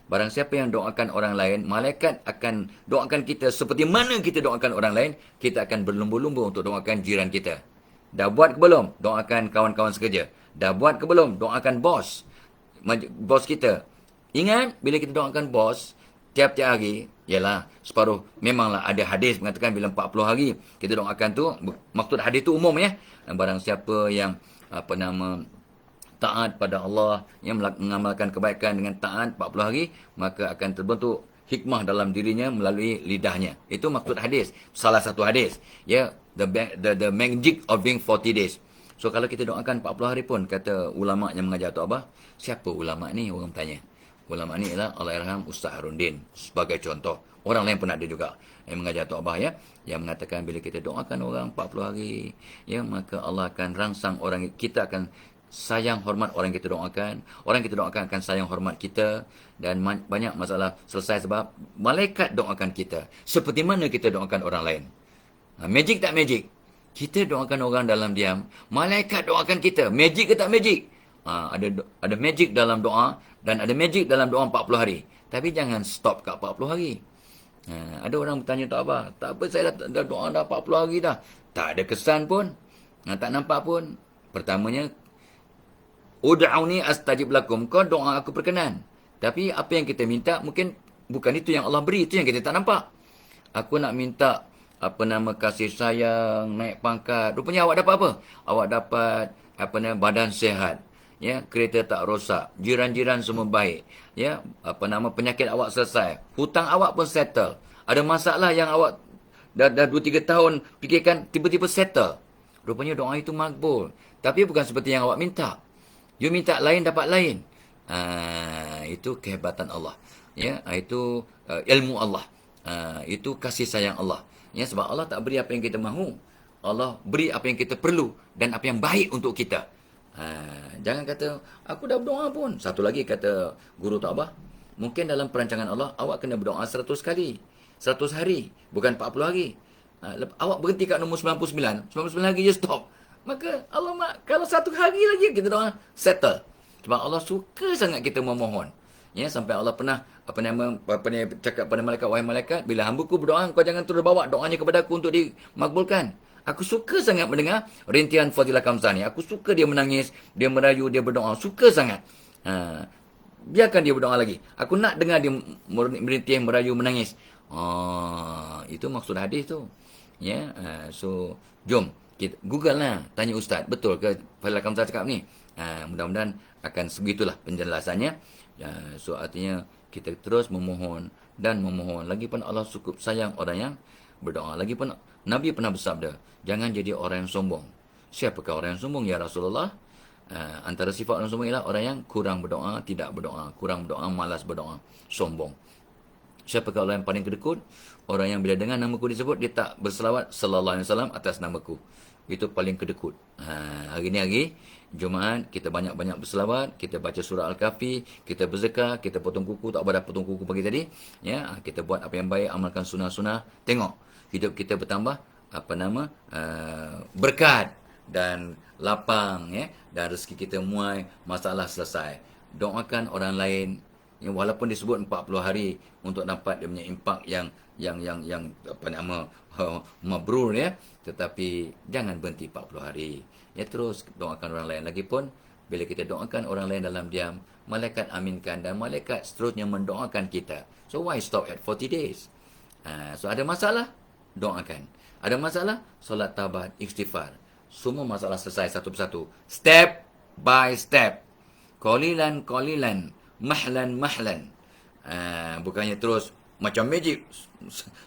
barang siapa yang doakan orang lain, malaikat akan doakan kita seperti mana kita doakan orang lain. Kita akan berlumba-lumba untuk doakan jiran kita. Dah buat ke belum? Doakan kawan-kawan sekerja. Dah buat ke belum? Doakan bos kita. Ingat, bila kita doakan bos, tiap-tiap hari, ialah separuh, memanglah ada hadis mengatakan bila 40 hari kita doakan tu, maksud hadis tu umum ya. Barang siapa yang taat pada Allah, yang mengamalkan kebaikan dengan taat 40 hari, maka akan terbentuk hikmah dalam dirinya melalui lidahnya. Itu maksud hadis. Salah satu hadis. Ya, the magic of being 40 days. So kalau kita doakan 40 hari pun, kata ulama yang mengajar Tok Abah, siapa ulama ni? Orang tanya. Ulama ni ialah Allahyarham Ustaz Harundin sebagai contoh. Orang lain pun ada juga yang mengajar Tok Abah ya, yang mengatakan bila kita doakan orang 40 hari, ya, maka Allah akan rangsang orang, kita akan sayang hormat orang yang kita doakan. Orang yang kita doakan akan sayang hormat kita, dan banyak masalah selesai sebab malaikat doakan kita. Seperti mana kita doakan orang lain? Magic tak magic? Kita doakan orang dalam diam, malaikat doakan kita. Magic ke tak magic? Ada magic dalam doa dan ada magic dalam doa 40 hari. Tapi jangan stop kat 40 hari. Ada orang bertanya Tok Abah, tak apa, saya dah doa dah 40 hari dah. Tak ada kesan pun. Tak nampak pun. Pertamanya, ud'auni astajib lakum. Kau doa aku perkenan. Tapi apa yang kita minta mungkin bukan itu yang Allah beri. Itu yang kita tak nampak. Aku nak minta kasih sayang, naik pangkat. Rupanya awak dapat apa? Awak dapat badan sehat. Ya, kereta tak rosak. Jiran-jiran semua baik. Ya, penyakit awak selesai. Hutang awak pun settle. Ada masalah yang awak dah 2-3 tahun fikirkan, tiba-tiba settle. Rupanya doa itu makbul. Tapi bukan seperti yang awak minta. You minta lain, dapat lain. Itu kehebatan Allah. Ya, itu ilmu Allah. Itu kasih sayang Allah. Ya, sebab Allah tak beri apa yang kita mahu. Allah beri apa yang kita perlu dan apa yang baik untuk kita. Jangan kata, aku dah berdoa pun. Satu lagi kata guru Tok Abah, mungkin dalam perancangan Allah, awak kena berdoa 100 kali. 100 hari. Bukan 40 hari. Awak berhenti kat nombor 99. 99 lagi je stop. Maka Allah, kalau 1 hari lagi kita doa, settle. Sebab Allah suka sangat kita memohon. Ya, sampai Allah pernah cakap pada malaikat, wahai malaikat, bila hamba-Ku berdoa, kau jangan terus bawa doanya kepada aku untuk dimakbulkan. Aku suka sangat mendengar rintihan Fadilah Kamsah ni. Aku suka dia menangis, dia merayu, dia berdoa. Suka sangat. biarkan dia berdoa lagi. Aku nak dengar dia merintih, merayu, menangis. Itu maksud hadis tu. Ya, so jom kita Google lah, tanya ustaz, betul ke Fadil Kamsah cakap ni? Mudah-mudahan akan sebegitulah penjelasannya. So artinya kita terus memohon dan memohon. Lagipun Allah cukup sayang orang yang berdoa. Lagipun Nabi pernah bersabda, jangan jadi orang yang sombong. Siapakah orang yang sombong ya Rasulullah? Antara sifat orang sombong ialah orang yang kurang berdoa, tidak berdoa, kurang berdoa, malas berdoa, sombong. Siapakah orang yang paling kedekut? Orang yang bila dengar namaku disebut, dia tak berselawat sallallahu alaihi wasallam atas namaku. Itu paling kedekut. Hari ni hari Jumaat, kita banyak-banyak berselawat, kita baca surah Al-Kahfi, kita berzekah, kita potong kuku, tak apa dah potong kuku pagi tadi. Ya, kita buat apa yang baik, amalkan sunnah-sunnah. Tengok, hidup kita bertambah, berkat dan lapang, ya, dan rezeki kita muai, masalah selesai. Doakan orang lain, ya, walaupun disebut 40 hari untuk dapat dia punya impak yang mabrur, ya, tetapi jangan berhenti 40 hari. Ya, terus doakan orang lain. Lagipun bila kita doakan orang lain dalam diam, malaikat aminkan dan malaikat seterusnya mendoakan kita. So why stop at 40 days? So ada masalah, doakan. Ada masalah, solat taubat, istighfar. Semua masalah selesai satu persatu. Step by step. Qalilan, mahlan. Bukannya terus macam magic.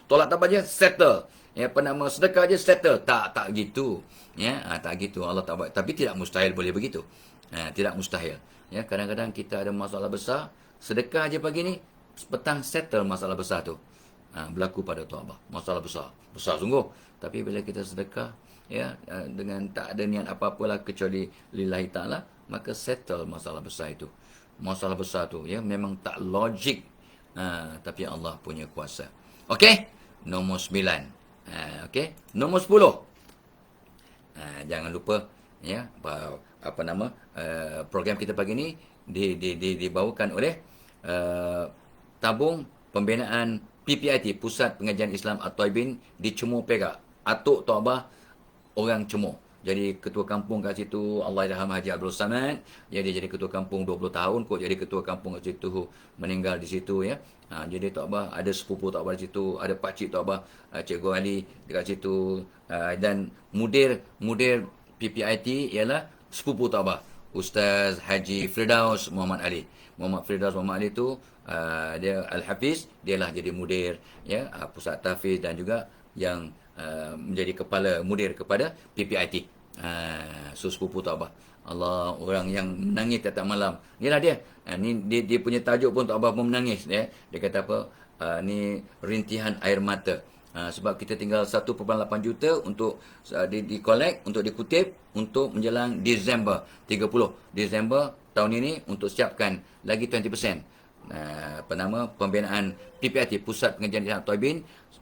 Tolak taubat je, settle. Ya, sedekah je, settle. Tak gitu. Ya, tak gitu. Allah tak buat. Tapi tidak mustahil boleh begitu. Tidak mustahil. Ya, kadang-kadang kita ada masalah besar. Sedekah je pagi ni, petang settle masalah besar tu. Berlaku pada taubat. Masalah besar. Besar sungguh. Tapi bila kita sedekah, ya, dengan tak ada niat apa-apalah kecuali lillahi ta'ala, maka settle masalah besar itu. Masalah besar tu, ya, memang tak logik. Tapi Allah punya kuasa. Okey? Nombor 9. Okey? Nombor 10. Jangan lupa, ya, program kita pagi ni dibawakan oleh tabung pembinaan PPIT, Pusat Pengajian Islam At-Taibin di Cemur Perak. Atuk Tok Abah orang Cemur. Jadi ketua kampung kat situ, Allahyarham Haji Abdul Samad. Ya, dia jadi ketua kampung 20 tahun kot jadi ketua kampung kat situ, meninggal di situ, ya. Jadi Tok Abah ada sepupu Tok Abah di situ, ada pakcik Tok Abah, Cikgu Ali dekat situ, dan mudir PPIT ialah sepupu Tok Abah, Ustaz Haji Firdaus Muhammad Ali. Muhammad Firdaus Muhammad Ali tu dia Al-Hafiz, dialah jadi mudir, ya, pusat tahfiz dan juga yang menjadi mudir kepada PPIT. So sepupu Tok Abah. Allah, orang yang menangis tiap malam. Inilah dia. Ni dia punya tajuk pun Tok Abah pun menangis, ya. Dia kata apa? Ni rintihan air mata. Sebab kita tinggal 1.8 juta untuk di-collect, untuk dikutip untuk menjelang Disember 30. Disember tahun ini untuk siapkan lagi 20%. Pembinaan PPIT, Pusat Pengajian Islam Taibin,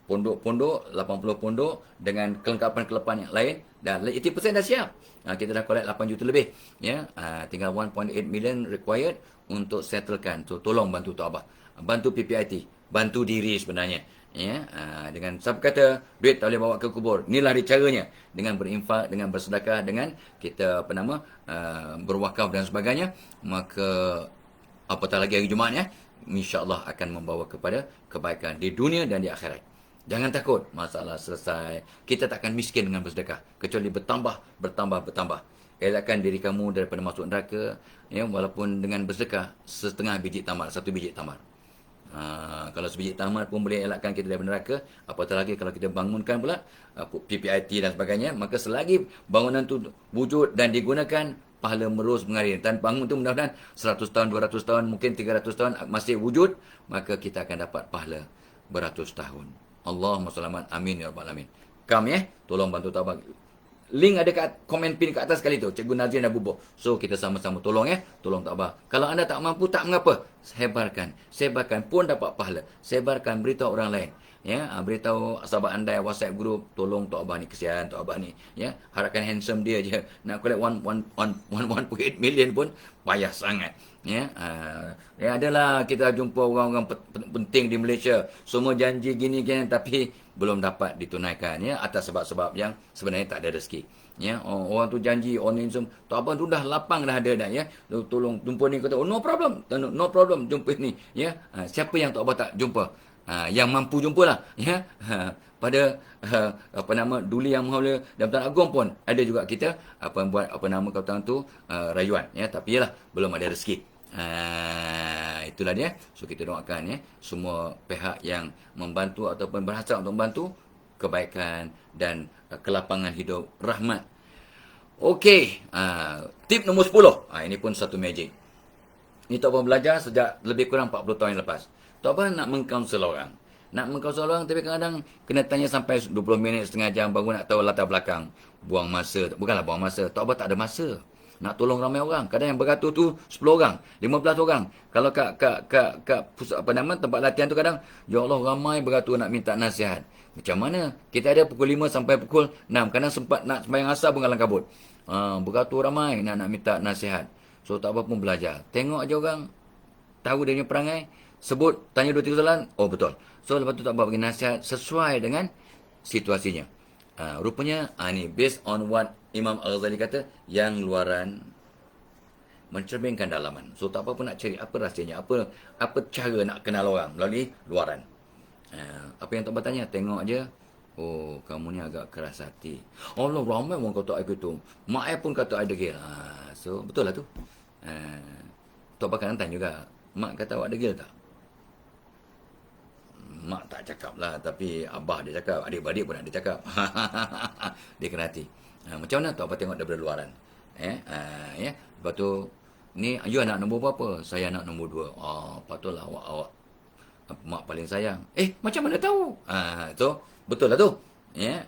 pondok-pondok, 80 pondok dengan kelengkapan-kelengkapan yang lain, dan 80% dah siap. Kita dah collect 8 juta lebih, ya. Tinggal 1.8 million required untuk settlekan. So tolong bantu Tok Abah, bantu PPIT, bantu diri sebenarnya, ya. Dengan siapa kata duit tak boleh bawa ke kubur, inilah dia caranya, dengan berinfak, dengan bersedekah, dengan kita berwakaf dan sebagainya. Maka apatah lagi hari Jumaat, ya, insya-Allah akan membawa kepada kebaikan di dunia dan di akhirat. Jangan takut, masalah selesai. Kita takkan miskin dengan bersedekah, kecuali bertambah. Elakkan diri kamu daripada masuk neraka, ya, walaupun dengan bersedekah setengah biji tamar, 1 biji tamar. Kalau sebiji tamar pun boleh elakkan kita daripada neraka, apatah lagi kalau kita bangunkan pula PPIT dan sebagainya. Maka selagi bangunan tu wujud dan digunakan, pahala terus mengalir. Dan bangun tu mudah-mudahan 100 tahun, 200 tahun, mungkin 300 tahun masih wujud, maka kita akan dapat pahala beratus tahun. Allahumma selamat, amin ya rabbal alamin. Kam, ya, tolong bantu Tok Abah. Link ada kat komen pin kat atas sekali tu. Cikgu Nazrin dah bubuh. So kita sama-sama tolong, ya. Tolong Tok Abah. Kalau anda tak mampu, tak mengapa. Sebarkan pun dapat pahala. Sebarkan, beritahu orang lain. Ya, beritahu sahabat anda yang WhatsApp group, tolong Tok Abah ni, kesian Tok Abah ni, ya. Harapkan handsome dia je. Nak collect 1.8 million pun payah sangat. Ya, adalah kita jumpa orang-orang penting di Malaysia, semua janji gini, tapi belum dapat ditunaikan, ya, atas sebab-sebab yang sebenarnya tak ada rezeki. Ya, orang tu janji, orang ni semua. Tok Abang tu dah lapang dah ada dah, ya. Tolong jumpa ni, kata, oh, no problem. No problem jumpa ni, ya. Siapa yang Tok Abang tak jumpa? Yang mampu jumpalah, ya. Pada Duli Yang Maha Mulia dan Tuan Agong pun ada juga kita buat kata tu rayuan, ya. Tapi yalah, belum ada rezeki. Itulah dia. So kita doakan, ya, semua pihak yang membantu ataupun berhasrat untuk membantu kebaikan dan kelapangan hidup, rahmat. Okey, tip nombor 10. Ini pun satu magic. Ini Tok Abang belajar sejak lebih kurang 40 tahun yang lepas. Tok Abang nak mengkaunsil orang. Nak mengkaunsil orang, tapi kadang-kadang kena tanya sampai 20 minit, setengah jam baru nak tahu latar belakang. Buang masa. Bukanlah buang masa. Tok Abang tak ada masa. Nak tolong ramai orang. Kadang yang beratur tu 10 orang, 15 orang. Kalau kat pusat tempat latihan tu kadang, ya Allah, ramai beratur nak minta nasihat. Macam mana? Kita ada pukul 5 sampai pukul 6. Kadang sempat nak sembahyang asar pun kalang kabut. Beratur ramai nak minta nasihat. So tak apa pun belajar. Tengok aja orang, tahu dia punya perangai, sebut, tanya 2-3 soalan, oh betul. So lepas tu tak apa bagi nasihat sesuai dengan situasinya. Rupanya ni based on what Imam Al-Ghazali kata, yang luaran mencerminkan dalaman. So tak apa pun nak cari apa rahsianya, apa cara nak kenal orang melalui luaran. Apa yang tak bertanya, tengok aja. Oh, kamu ni agak keras hati. Allah, ramai orang kata aku tu. Mak saya pun kata ada degil. So betul lah tu. Tok Abang tanya juga, mak kata awak degil tak? Mak tak cakap lah, tapi abah dia cakap, adik-adik pun ada cakap. Dia kena hati. Macam mana Tok Abang tengok daripada luaran? Ya. Lepas tu, ni, you anak nombor berapa? Saya anak nombor 2. Patutlah awak mak paling sayang. Macam mana tahu? So, betul lah tu. Ya.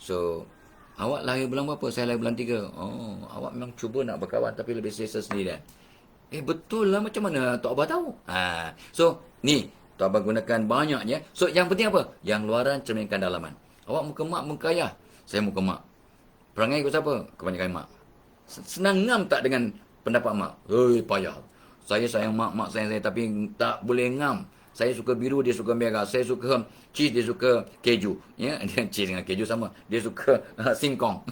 So, awak lahir bulan berapa? Saya lahir bulan 3. Oh, awak memang cuba nak berkawan tapi lebih selesa sendirian. Betul lah, macam mana Tok Abang tahu? So, ni, Tok Abang gunakan banyaknya. So, yang penting apa? Yang luaran cerminkan dalaman. Awak muka mak, muka ayah. Saya muka mak. Perangai ikut siapa? Kebanyakan mak. Senang ngam tak dengan pendapat mak? Payah. Saya sayang mak, mak sayang saya, tapi tak boleh ngam. Saya suka biru, dia suka merah. Saya suka cheese, dia suka keju. Ya, cheese dengan keju sama. Dia suka singkong.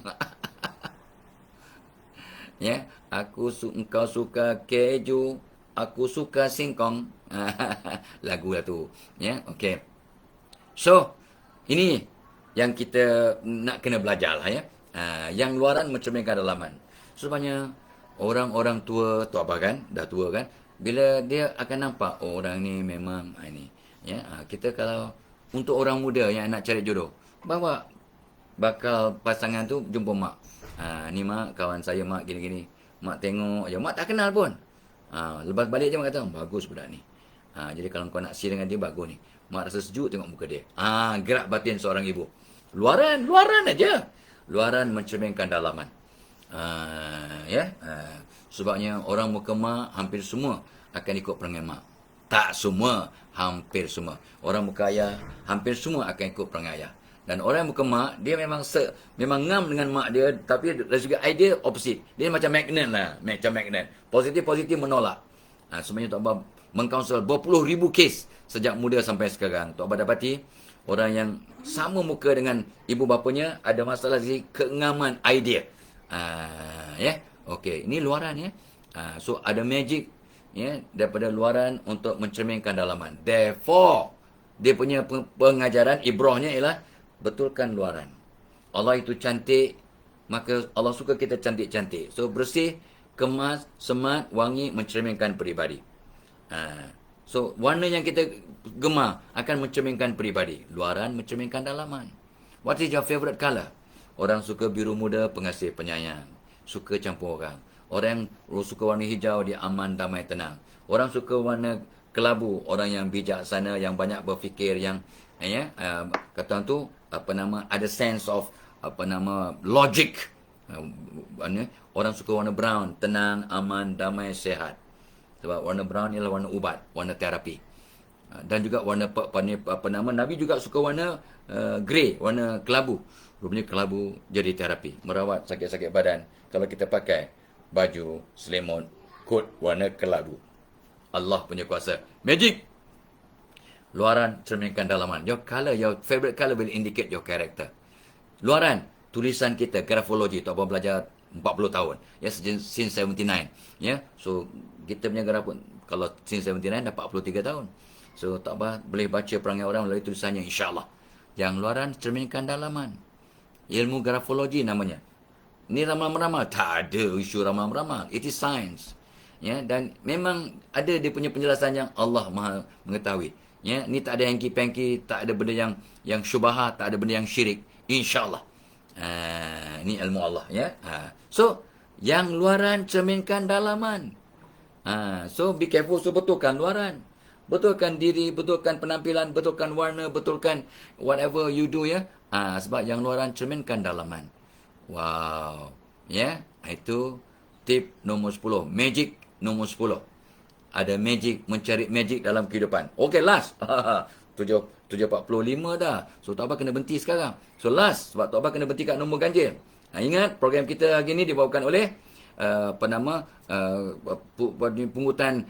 Ya, engkau suka keju, aku suka singkong. Lagu lah tu. Ya, okey. So, ini yang kita nak kena belajar lah, ya. Yang luaran mencerminkan dalaman. Sebenarnya orang-orang tua, Tok Abang kan, dah tua kan, bila dia akan nampak, oh, orang ni memang ini, ya. Kita kalau untuk orang muda yang nak cari jodoh, bawa bakal pasangan tu jumpa mak. Ni mak, kawan saya mak, gini-gini. Mak tengok je, mak tak kenal pun. Lepas balik je mak kata, bagus budak ni. Jadi kalau kau nak si dengan dia, bagus ni. Mak rasa sejuk tengok muka dia. Gerak batin seorang ibu. Luaran aja. Luaran mencerminkan dalaman. Ya. Sebabnya orang muka mak hampir semua akan ikut perangai mak. Tak semua, hampir semua. Orang muka ayah hampir semua akan ikut perangai ayah. Dan orang yang muka mak, dia memang ngam dengan mak dia, tapi dari segi idea opposite. Dia macam magnet lah, macam magnet. Positif menolak. Sebenarnya Tok Abang mengkaunsul berpuluh ribu kes sejak muda sampai sekarang. Tok Abang dapati orang yang sama muka dengan ibu bapanya ada masalah dari keengaman idea. Ya, okey, ini luaran, ya. So ada magic, ya, daripada luaran untuk mencerminkan dalaman. Therefore, dia punya pengajaran ibrahnya ialah betulkan luaran. Allah itu cantik, maka Allah suka kita cantik-cantik. So bersih, kemas, semat, wangi, mencerminkan peribadi. So warna yang kita gemar akan mencerminkan peribadi. Luaran mencerminkan dalaman. What is your favorite color? Orang suka biru muda, pengasih, penyayang. Suka campur orang. Orang yang suka warna hijau, dia aman, damai, tenang. Orang suka warna kelabu, orang yang bijaksana, yang banyak berfikir, yang kata tu ada sense of logic. Orang suka warna brown, tenang, aman, damai, sehat. Sebab warna brown ialah warna ubat, warna terapi. Dan juga warna Nabi juga suka warna grey, warna kelabu. Rupanya kelabu jadi terapi, merawat sakit-sakit badan. Kalau kita pakai baju selimut kot warna kelabu. Allah punya kuasa. Magic. Luaran cerminkan dalaman. Your color, your favorite color will indicate your character. Luaran, tulisan kita, grafologi. Tok Abang belajar 40 tahun. Ya, since 79. Ya, so kita punya graf kalau since 79 dah 43 tahun. So, Tok Abang boleh baca perangai orang melalui tulisannya, insyaAllah. Yang luaran cerminkan dalaman. Ilmu grafologi namanya. Ni ramal-meramal. Tak ada isu ramal-meramal. It is science. Ya, dan memang ada dia punya penjelasan yang Allah Maha mengetahui. Ya, ni tak ada hengki-pengki, tak ada benda yang syubhat, tak ada benda yang syirik. InsyaAllah. Ni ilmu Allah, ya. So, yang luaran cerminkan dalaman. So, be careful. So, betulkan luaran. Betulkan diri, betulkan penampilan, betulkan warna, betulkan whatever you do, ya. Sebab yang luaran cerminkan dalaman. Wow. Ya, itu tip nombor 10. Magic nombor 10. Ada magic, mencari magic dalam kehidupan. Okay, last. 7.45 dah. So, Tok Abang kena berhenti sekarang. So, last. Sebab Tok Abang kena berhenti kat nombor ganjil. Ingat, program kita hari ini dibawakan oleh pungutan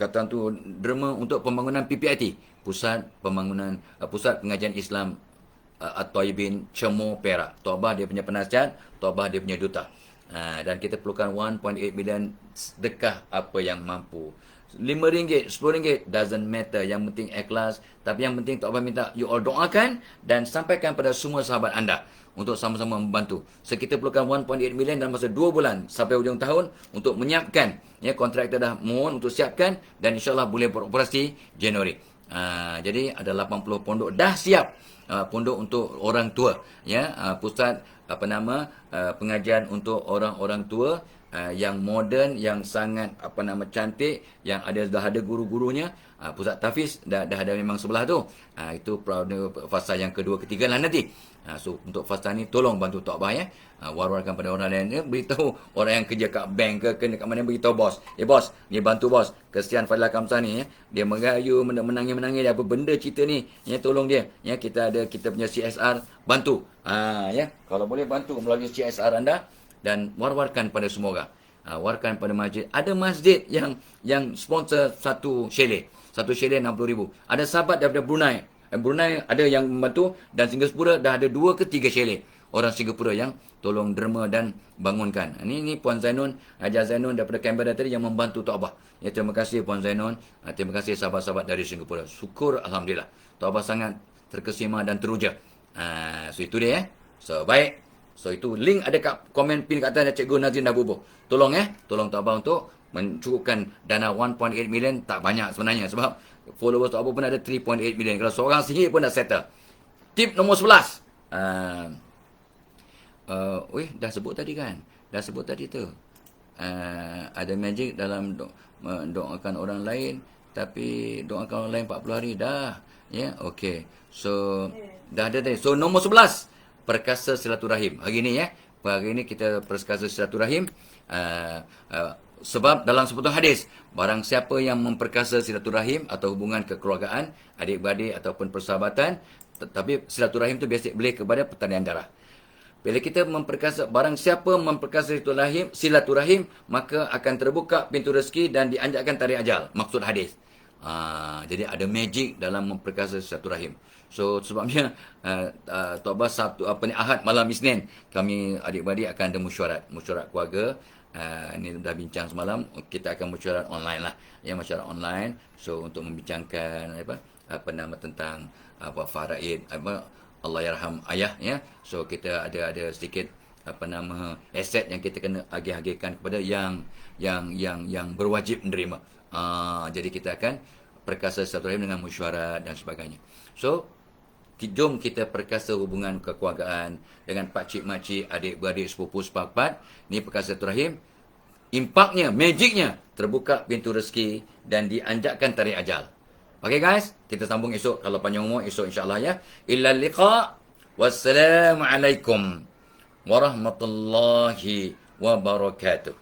kata tu derma untuk pembangunan PPIT, Pusat Pengajian Islam At-Taibin Cemo Perak. Tok Abang dia punya penasihat, Tok Abang dia punya duta. Dan kita perlukan 1.8 million sedekah apa yang mampu. RM5, RM10, doesn't matter. Yang penting ikhlas. Tapi yang penting Tok Abang minta you all doakan dan sampaikan pada semua sahabat anda untuk sama-sama membantu. So, kita perlukan 1.8 million dalam masa 2 bulan sampai hujung tahun untuk menyiapkan. Ya, kontraktor dah mohon untuk siapkan dan insyaAllah boleh beroperasi Januari. Jadi ada 80 pondok dah siap. Pondok untuk orang tua. Ya, pusat pengajian untuk orang-orang tua yang moden, yang sangat cantik, yang dah ada guru-gurunya. Pusat tahfiz dah ada memang sebelah tu. Itu fasa yang kedua, ketiga lah nanti. So, untuk fasa ni tolong bantu Tok Abang, ya. War-warkan pada orang lain, ya. Beritahu orang yang kerja kat bank ke dekat mana, beritahu bos. Bos, ni bantu bos. Kesian Fadila Kamsah ni, ya. Dia mengayu, menangis-menangis dia apa benda cerita ni. Ya, tolong dia. Ya, kita punya CSR, bantu. Ya, kalau boleh bantu melalui CSR anda dan war-warkan pada semua orang. Warkan pada masjid. Ada masjid yang sponsor satu chalet. Satu chalet RM60,000. Ada sahabat daripada Brunei. Brunei ada yang membantu dan Singapura dah ada 2 ke 3 chalet. Orang Singapura yang tolong derma dan bangunkan. Ini Puan Zainun, Haji Zainun daripada Canberra tadi yang membantu Tok Abang. Ya, terima kasih Puan Zainun. Terima kasih sahabat-sahabat dari Singapura. Syukur Alhamdulillah. Tok Abang sangat terkesima dan teruja. So, itu dia, ya. So, baik. So, itu link ada kat komen pin kat atas Cikgu Nazrin dah bubuh. Tolong, ya. Tolong Tok Abang untuk mencukupkan dana 1.8 million. Tak banyak sebenarnya sebab followers Tok Abang pun ada 3.8 million. Kalau seorang sendiri pun dah settle. Tip nombor 11. Dah sebut tadi kan? Dah sebut tadi tu. Ada magic dalam doakan orang lain. Tapi doakan orang lain 40 hari dah. Ya, okey. So, dah ada tadi. So, nombor 11. Perkasa silaturahim. Hari ini, ya. Hari ini kita perkasa silaturahim. Sebab dalam sebutan hadis, barang siapa yang memperkasa silaturahim atau hubungan kekeluargaan, adik-beradik ataupun persahabatan, tapi silaturahim itu biasa boleh kepada pertalian darah. Bila kita barang siapa memperkasa silaturahim, maka akan terbuka pintu rezeki dan dianjakkan tarik ajal. Maksud hadis. Jadi ada magic dalam memperkasa silaturahim. So, sebabnya Tok Abang Ahad malam Isnin, kami adik-beradik akan ada mesyuarat keluarga. Ini dah bincang semalam, kita akan mesyuarat online lah. Ya, mesyuarat online. So, untuk membincangkan tentang faraid, Allah yarham ayah, ya. So, kita ada sedikit aset yang kita kena agih-agihkan kepada yang berwajib menerima. Jadi kita akan perkasa silaturahim dengan mesyuarat dan sebagainya. So, jom kita perkasa hubungan kekeluargaan dengan pakcik, makcik, adik-beradik, sepupu, sepakat. Ni perkasa silaturahim. Impaknya, magicnya, terbuka pintu rezeki dan dianjakkan tarik ajal. Okay guys, kita sambung esok. Kalau panjang umur, esok insyaAllah, ya. Illa liqa. Wassalamualaikum warahmatullahi wabarakatuh.